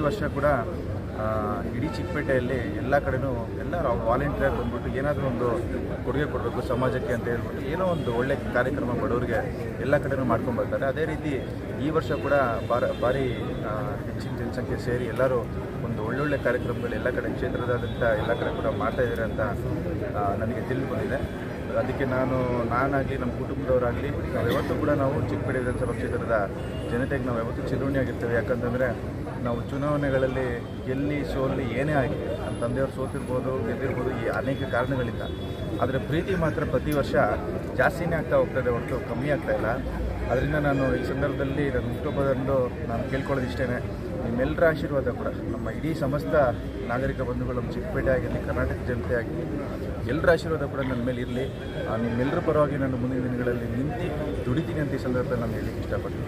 ವರ್ಷ ಕೂಡ ಇಡೀ ಚಿಕ್ಕಪೇಟೆಯಲ್ಲಿ ಎಲ್ಲ ಕಡೆನೂ ಎಲ್ಲ ವಾಲಂಟಿಯರ್ ಬಂದ್ಬಿಟ್ಟು ಏನಾದರೂ ಒಂದು ಕೊಡುಗೆ ಕೊಡಬೇಕು ಸಮಾಜಕ್ಕೆ ಅಂತ ಹೇಳ್ಬಿಟ್ಟು ಏನೋ ಒಂದು ಒಳ್ಳೆ ಕಾರ್ಯಕ್ರಮ ಬಡವರಿಗೆ ಎಲ್ಲ ಕಡೆನೂ ಮಾಡ್ಕೊಂಡು ಬರ್ತಾರೆ. ಅದೇ ರೀತಿ ಈ ವರ್ಷ ಕೂಡ ಭಾರಿ ಹೆಚ್ಚಿನ ಜನಸಂಖ್ಯೆ ಸೇರಿ ಎಲ್ಲರೂ ಒಂದು ಒಳ್ಳೊಳ್ಳೆ ಕಾರ್ಯಕ್ರಮಗಳು ಎಲ್ಲ ಕಡೆ ಕ್ಷೇತ್ರದಾದ್ಯಂತ ಎಲ್ಲ ಕಡೆ ಕೂಡ ಮಾಡ್ತಾಯಿದ್ದಾರೆ ಅಂತ ನನಗೆ ತಿಳಿದು ಬಂದಿದೆ. ಅದಕ್ಕೆ ನಾನಾಗಲಿ ನಮ್ಮ ಕುಟುಂಬದವರಾಗಲಿ ನಾವು ಯಾವತ್ತೂ ಕೂಡ ನಾವು ಚಿಕ್ಕಪೇಟೆ ವಿಧಾನಸಭಾ ಕ್ಷೇತ್ರದ ಜನತೆಗೆ ನಾವು ಯಾವತ್ತೂ ಚಿರುಣಿಯಾಗಿರ್ತೇವೆ. ಯಾಕಂತಂದರೆ ನಾವು ಚುನಾವಣೆಗಳಲ್ಲಿ ಗೆಲ್ಲಿ ಸೋಲ್ಲಿ ಏನೇ ಆಗಲಿ ನಮ್ಮ ತಂದೆಯವರು ಸೋತಿರ್ಬೋದು ಗೆದ್ದಿರ್ಬೋದು ಈ ಅನೇಕ ಕಾರಣಗಳಿಂದ, ಆದರೆ ಪ್ರೀತಿ ಮಾತ್ರ ಪ್ರತಿ ವರ್ಷ ಜಾಸ್ತಿನೇ ಆಗ್ತಾ ಹೋಗ್ತದೆ ಹೊರತು ಕಮ್ಮಿ ಆಗ್ತಾಯಿಲ್ಲ. ಅದರಿಂದ ನಾನು ಈ ಸಂದರ್ಭದಲ್ಲಿ ನನ್ನ ಹುಟ್ಟುಹಬ್ಬದಂದು ನಾನು ಕೇಳ್ಕೊಳ್ಳೋದು ಇಷ್ಟೇ, ನಿಮ್ಮೆಲ್ಲರ ಆಶೀರ್ವಾದ ಕೂಡ ನಮ್ಮ ಇಡೀ ಸಮಸ್ತ ನಾಗರಿಕ ಬಂಧುಗಳು ನಮ್ಮ ಚಿಕ್ಕಪೇಟೆ ಆಗಿರಲಿ ಕರ್ನಾಟಕ ಜನತೆ ಆಗಲಿ ಎಲ್ಲರ ಆಶೀರ್ವಾದ ಕೂಡ ನನ್ನ ಮೇಲೆ ಇರಲಿ. ನಿಮ್ಮೆಲ್ಲರ ಪರವಾಗಿ ನಾನು ಮುಂದಿನ ದಿನಗಳಲ್ಲಿ ನಿಂತು ದುಡಿತೀನಿ ಅಂತ ಈ ಸಂದರ್ಭದಲ್ಲಿ ನಾನು ಹೇಳಲಿಕ್ಕೆ ಇಷ್ಟಪಡ್ತೀನಿ.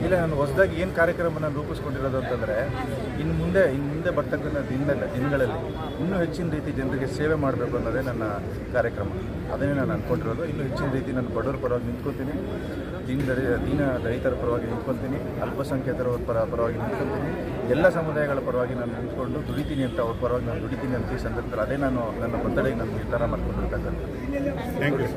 ಇಲ್ಲ, ನಾನು ಹೊಸದಾಗಿ ಏನು ಕಾರ್ಯಕ್ರಮ ನಾನು ರೂಪಿಸ್ಕೊಂಡಿರೋದು ಅಂತಂದರೆ ಇನ್ನು ಮುಂದೆ ಬರ್ತಕ್ಕಂಥ ದಿನಗಳಲ್ಲಿ ಇನ್ನೂ ಹೆಚ್ಚಿನ ರೀತಿ ಜನರಿಗೆ ಸೇವೆ ಮಾಡಬೇಕು ಅನ್ನೋದೇ ನನ್ನ ಕಾರ್ಯಕ್ರಮ. ಅದನ್ನೇ ನಾನು ಅಂದ್ಕೊಂಡಿರೋದು. ಇನ್ನೂ ಹೆಚ್ಚಿನ ರೀತಿ ನಾನು ಬಡವರ ಪರವಾಗಿ ನಿಂತ್ಕೊತೀನಿ, ದೀನ ರೈತರ ಪರವಾಗಿ ನಿಂತ್ಕೊತೀನಿ, ಅಲ್ಪಸಂಖ್ಯಾತರ ಪರವಾಗಿ ನಿಂತ್ಕೊತೀನಿ, ಎಲ್ಲ ಸಮುದಾಯಗಳ ಪರವಾಗಿ ನಾನು ನಿಂತ್ಕೊಂಡು ದುಡಿತೀನಿ ಅಂತ ಅವ್ರ ಪರವಾಗಿ ನಾನು ದುಡಿತೀನಿ ಅಂತ ಈ ಸಂದರ್ಭದಲ್ಲಿ ಅದೇ ನಾನು ನನ್ನ ಬರ್ತಡೆಗೆ ನಾನು ನಿರ್ಧಾರ ಮಾಡ್ಕೊಂಡಿರ್ತಕ್ಕಂಥ. Thank you.